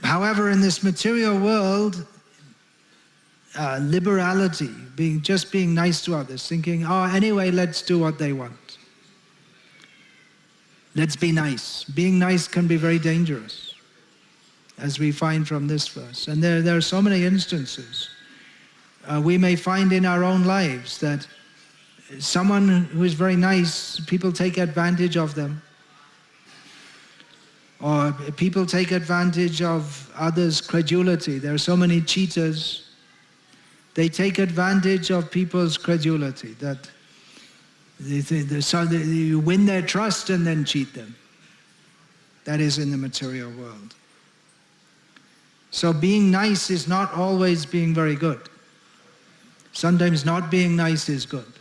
However, in this material world, liberality, just being nice to others, thinking, oh, anyway, let's do what they want. Let's be nice. Being nice can be very dangerous, as we find from this verse. And there are so many instances. We may find in our own lives that someone who is very nice, people take advantage of them. Or people take advantage of others' credulity. There are so many cheaters. They take advantage of people's credulity, that you win their trust and then cheat them. That is in the material world. So being nice is not always being very good. Sometimes not being nice is good.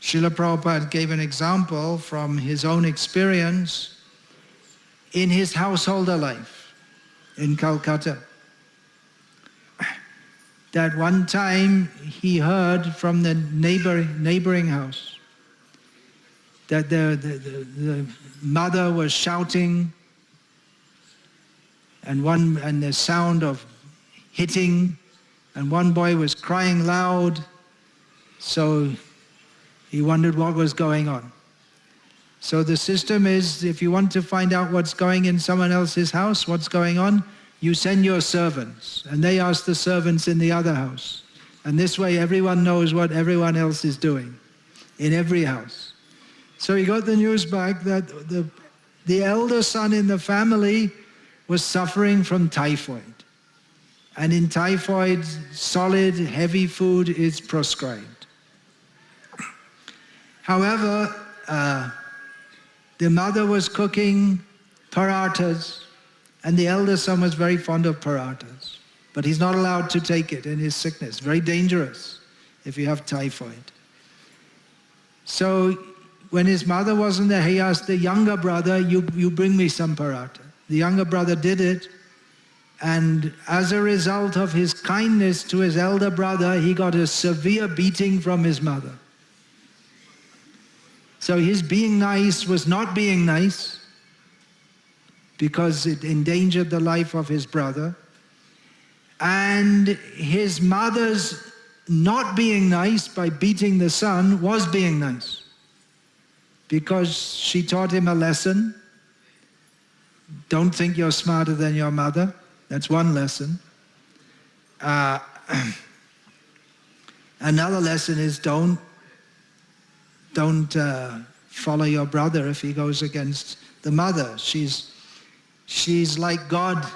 Srila Prabhupada gave an example from his own experience in his householder life in Calcutta. That one time he heard from the neighboring house that the mother was shouting and the sound of hitting, and one boy was crying loud, so he wondered what was going on. So the system is, if you want to find out what's going in someone else's house, what's going on, you send your servants, and they ask the servants in the other house. And this way everyone knows what everyone else is doing in every house. So he got the news back that the elder son in the family was suffering from typhoid. And in typhoid, solid, heavy food is prescribed. However, the mother was cooking parathas, and the elder son was very fond of parathas. But he's not allowed to take it in his sickness. Very dangerous if you have typhoid. So when his mother wasn't there, he asked the younger brother, you bring me some paratha. The younger brother did it, and as a result of his kindness to his elder brother, he got a severe beating from his mother. So his being nice was not being nice because it endangered the life of his brother. And his mother's not being nice by beating the son was being nice, because she taught him a lesson. Don't think you're smarter than your mother. That's one lesson. Another lesson is don't follow your brother if he goes against the mother. She's like God.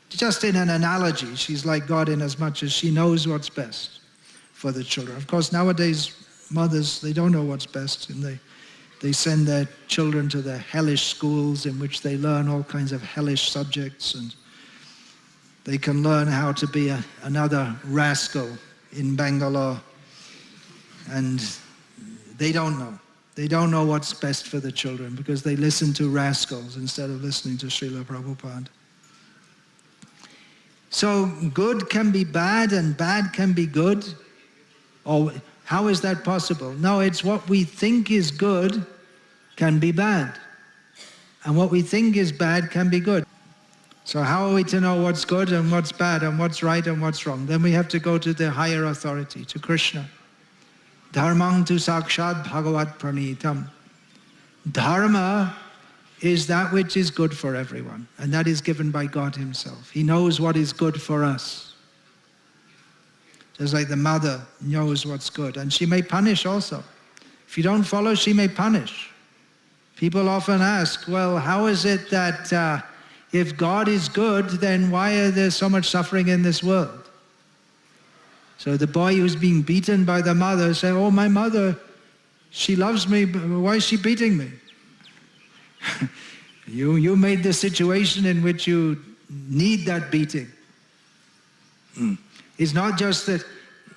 Just in an analogy, she's like God in as much as she knows what's best for the children. Of course, nowadays, mothers, they don't know what's best, and they send their children to the hellish schools in which they learn all kinds of hellish subjects, and they can learn how to be another rascal in Bangalore. And they don't know. They don't know what's best for the children because they listen to rascals instead of listening to Srila Prabhupada. So good can be bad and bad can be good. Or how is that possible? No, it's what we think is good can be bad. And what we think is bad can be good. So how are we to know what's good and what's bad and what's right and what's wrong? Then we have to go to the higher authority, to Krishna. Dharmang tu sakshat bhagavat pranitam. Dharma is that which is good for everyone, and that is given by God himself. He knows what is good for us. Just like the mother knows what's good, and she may punish also. If you don't follow, she may punish. People often ask, well, how is it that if God is good, then why is there so much suffering in this world? So the boy who's being beaten by the mother says, oh, my mother, she loves me, but why is she beating me? You made the situation in which you need that beating. It's not just that,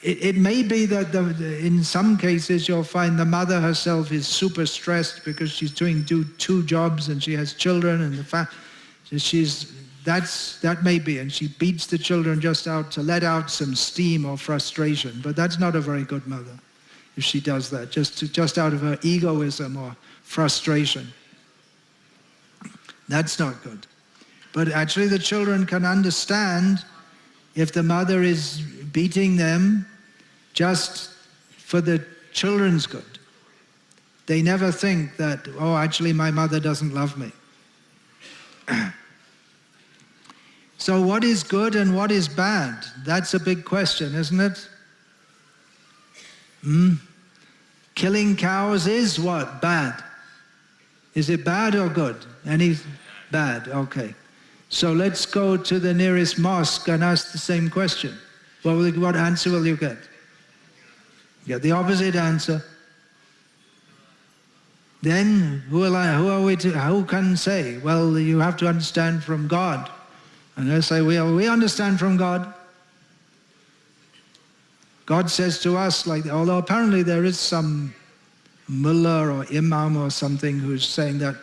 it may be that in some cases you'll find the mother herself is super stressed because she's doing two jobs and she has children and that may be, and she beats the children just out to let out some steam or frustration, but that's not a very good mother if she does that, just out of her egoism or frustration. That's not good. But actually the children can understand if the mother is beating them just for the children's good. They never think that, oh, actually my mother doesn't love me. So what is good and what is bad? That's a big question, isn't it? Killing cows is what? Bad. Is it bad or good? Any bad? Okay. So let's go to the nearest mosque and ask the same question. What answer will you get? You get the opposite answer. Then who can say? Well, you have to understand from God. And they say, we understand from God. God says to us, although apparently there is some mullah or imam or something who's saying that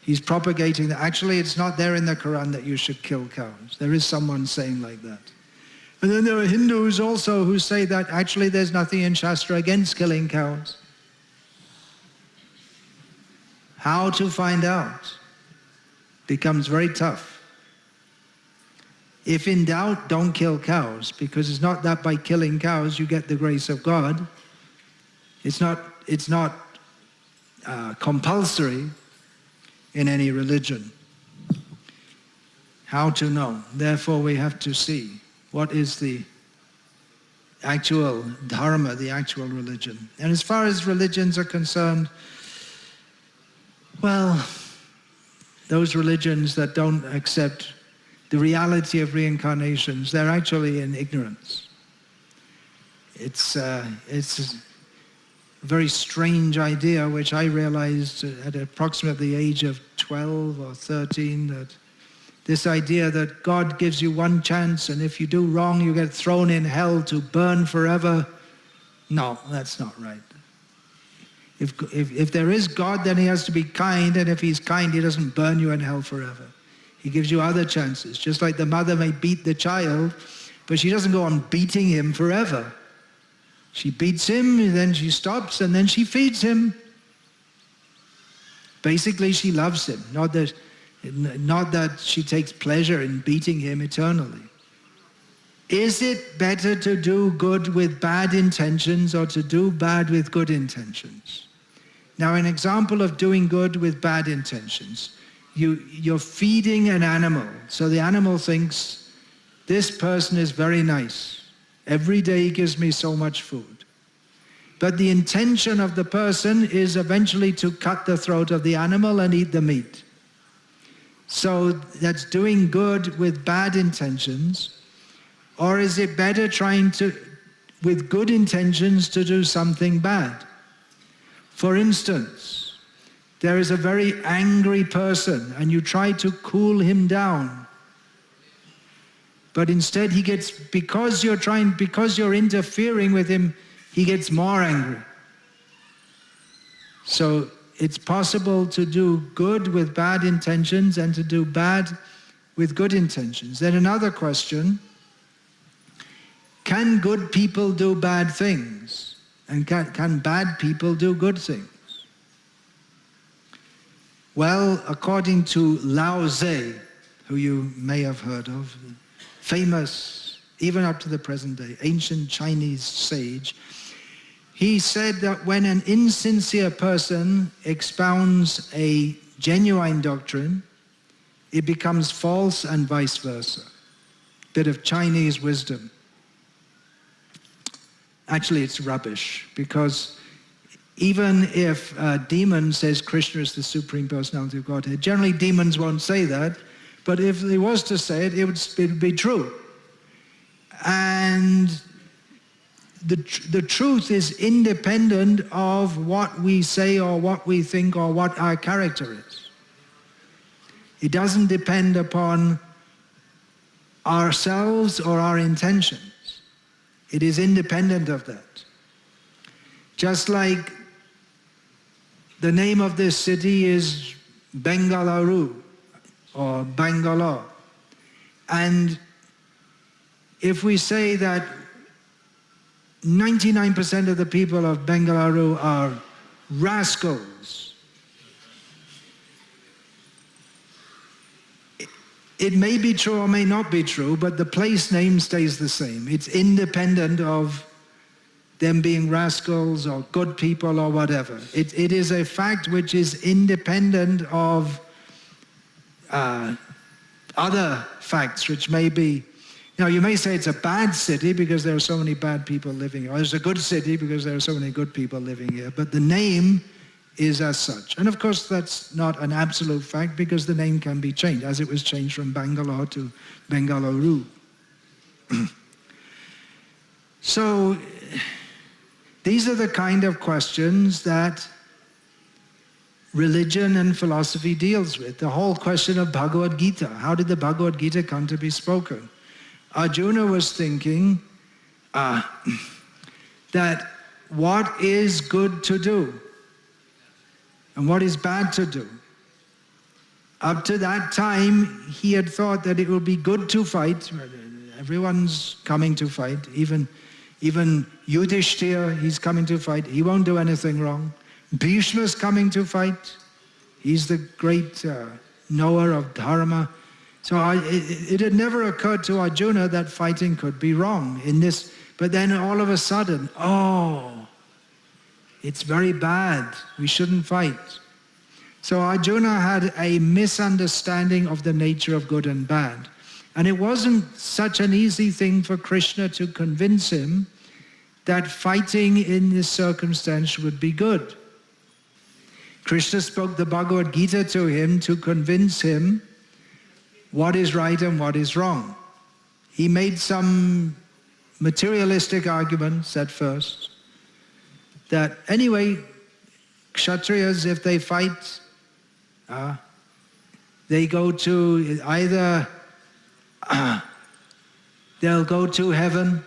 he's propagating that actually it's not there in the Quran that you should kill cows. There is someone saying like that. And then there are Hindus also who say that actually there's nothing in Shastra against killing cows. How to find out becomes very tough. If in doubt, don't kill cows, because it's not that by killing cows you get the grace of God. It's not compulsory in any religion. How to know? Therefore we have to see what is the actual dharma, the actual religion. And as far as religions are concerned, well, those religions that don't accept the reality of reincarnations, they're actually in ignorance. It's a very strange idea, which I realized at approximately the age of 12 or 13, that this idea that God gives you one chance and if you do wrong you get thrown in hell to burn forever. No, that's not right. If there is God, then he has to be kind, and if he's kind, he doesn't burn you in hell forever. He gives you other chances. Just like the mother may beat the child, but she doesn't go on beating him forever. She beats him, and then she stops, and then she feeds him. Basically, she loves him, not that she takes pleasure in beating him eternally. Is it better to do good with bad intentions or to do bad with good intentions? Now, an example of doing good with bad intentions. You're feeding an animal, so the animal thinks, this person is very nice. Every day he gives me so much food. But the intention of the person is eventually to cut the throat of the animal and eat the meat. So that's doing good with bad intentions. Or is it better trying to, with good intentions, to do something bad? For instance, there is a very angry person and you try to cool him down. But instead he gets, because you're interfering with him, he gets more angry. So it's possible to do good with bad intentions and to do bad with good intentions. Then another question, can good people do bad things? And can bad people do good things? Well, according to Lao Tse, who you may have heard of, famous, even up to the present day, ancient Chinese sage, he said that when an insincere person expounds a genuine doctrine, it becomes false and vice versa. Bit of Chinese wisdom. Actually, it's rubbish, because even if a demon says Krishna is the Supreme Personality of Godhead, generally demons won't say that, but if he was to say it, it would be true. And the truth is independent of what we say or what we think or what our character is. It doesn't depend upon ourselves or our intentions. It is independent of that. Just like the name of this city is Bengaluru or Bangalore. And if we say that 99% of the people of Bengaluru are rascals, it may be true or may not be true, but the place name stays the same. It's independent of them being rascals or good people or whatever. It is a fact which is independent of other facts which may be, you may say it's a bad city because there are so many bad people living here, or it's a good city because there are so many good people living here, but the name is as such. And of course that's not an absolute fact because the name can be changed, as it was changed from Bangalore to Bengaluru. So these are the kind of questions that religion and philosophy deals with. The whole question of Bhagavad Gita. How did the Bhagavad Gita come to be spoken? Arjuna was thinking that what is good to do and what is bad to do. Up to that time, he had thought that it would be good to fight. Everyone's coming to fight. Even Yudhishthira, he's coming to fight. He won't do anything wrong. Bhishma's coming to fight. He's the great knower of dharma. So it had never occurred to Arjuna that fighting could be wrong in this. But then all of a sudden, it's very bad. We shouldn't fight. So Arjuna had a misunderstanding of the nature of good and bad. And it wasn't such an easy thing for Krishna to convince him that fighting in this circumstance would be good. Krishna spoke the Bhagavad Gita to him to convince him what is right and what is wrong. He made some materialistic arguments at first that anyway, Kshatriyas, if they fight, they go to either they'll go to heaven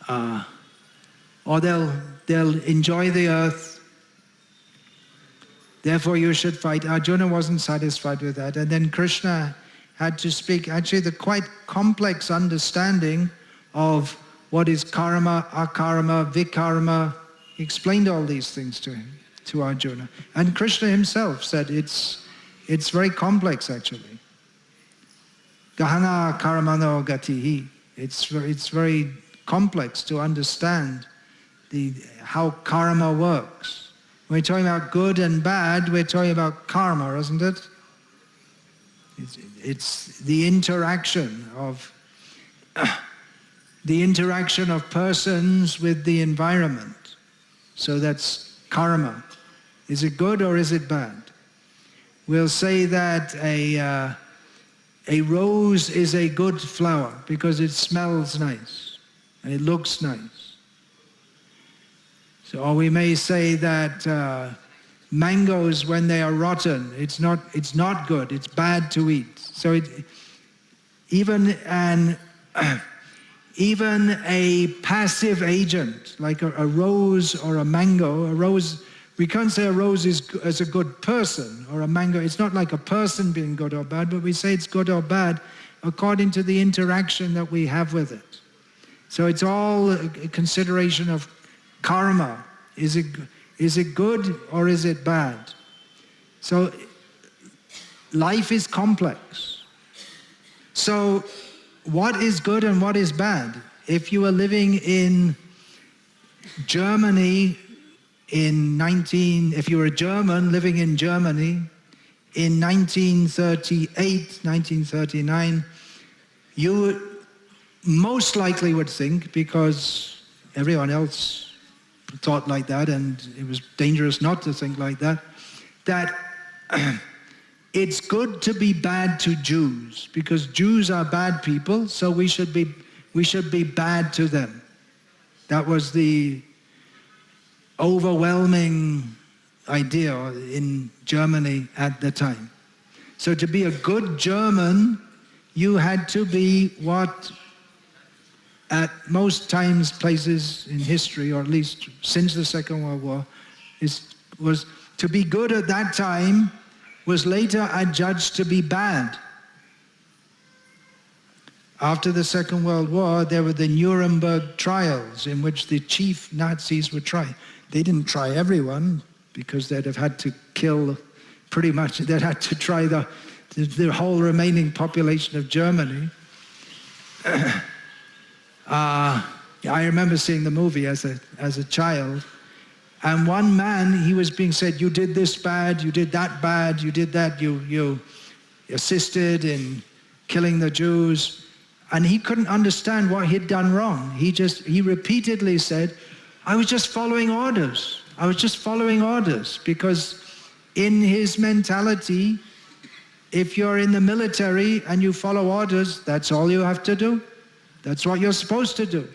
or they'll enjoy the earth. Therefore you should fight. Arjuna wasn't satisfied with that. And then Krishna had to speak actually the quite complex understanding of what is karma, akarma, vikarma. He explained all these things to him, to Arjuna. And Krishna himself said it's very complex actually. Gahana karamano gatihi. It's very complex to understand how karma works. When we're talking about good and bad, we're talking about karma, isn't it? It's the interaction of persons with the environment. So that's karma. Is it good or is it bad? We'll say that a rose is a good flower because it smells nice and it looks nice. So, or we may say that mangoes, when they are rotten, it's not good. It's bad to eat. So even a passive agent like a rose or a mango, we can't say a rose is a good person, or a mango. It's not like a person being good or bad, but we say it's good or bad according to the interaction that we have with it. So it's all a consideration of karma. Is it good or is it bad? So life is complex. So what is good and what is bad? If you were living in Germany if you were a German living in Germany in 1938, 1939, you most likely would think, because everyone else thought like that and it was dangerous not to think like that, that it's good to be bad to Jews because Jews are bad people, so we should be bad to them. That was the overwhelming idea in Germany at the time. So to be a good German, you had to be what at most times, places in history, or at least since the Second World War, was to be good at that time was later adjudged to be bad. After the Second World War, there were the Nuremberg trials in which the chief Nazis were tried. They didn't try everyone because they'd have had to kill pretty much, they'd had to try the the whole remaining population of Germany. I remember seeing the movie as a child, and one man, he was being said, you did this bad, you did that bad, you did that, you assisted in killing the Jews, and he couldn't understand what he'd done wrong. He repeatedly said, I was just following orders. I was just following orders, because in his mentality, if you're in the military and you follow orders, that's all you have to do. That's what you're supposed to do.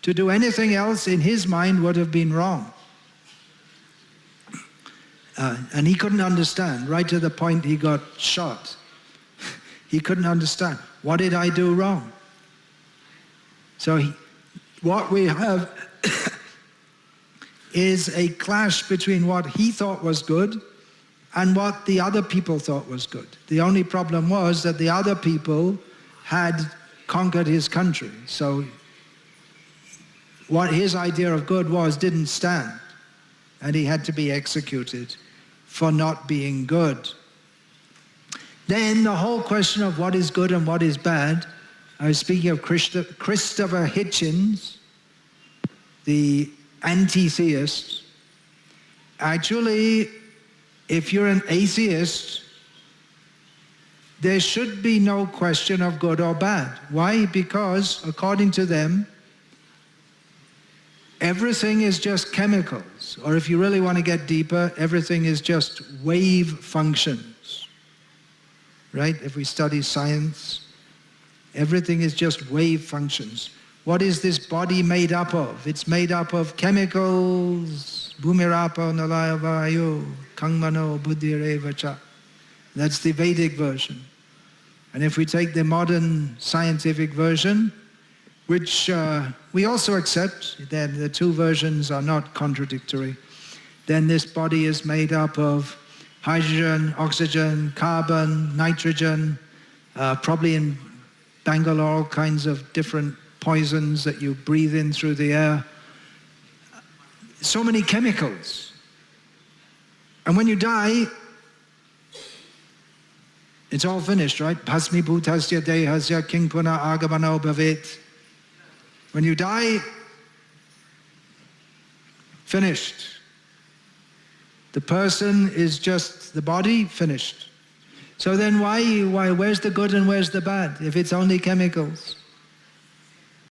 To do anything else in his mind would have been wrong. And he couldn't understand, right to the point he got shot. He couldn't understand. What did I do wrong? So what we have is a clash between what he thought was good and what the other people thought was good. The only problem was that the other people had conquered his country. So what his idea of good was didn't stand, and he had to be executed for not being good. Then the whole question of what is good and what is bad, I was speaking of Christopher Hitchens, the anti-theist. Actually, if you're an atheist, there should be no question of good or bad. Why? Because, according to them, everything is just chemicals. Or if you really want to get deeper, everything is just wave functions. Right? If we study science, everything is just wave functions. What is this body made up of? It's made up of chemicals. Bhumirapo nalaya vayu kangmano buddhirevacha. That's the Vedic version. And if we take the modern scientific version, which we also accept, then the two versions are not contradictory, then this body is made up of hydrogen, oxygen, carbon, nitrogen, probably in Bangalore, all kinds of different poisons that you breathe in through the air. So many chemicals. And when you die, it's all finished, right? Bhasmi bhutasya dehasya king puna agamano bhavet. When you die, finished. The person is just the body, finished. So then where's the good and where's the bad if it's only chemicals?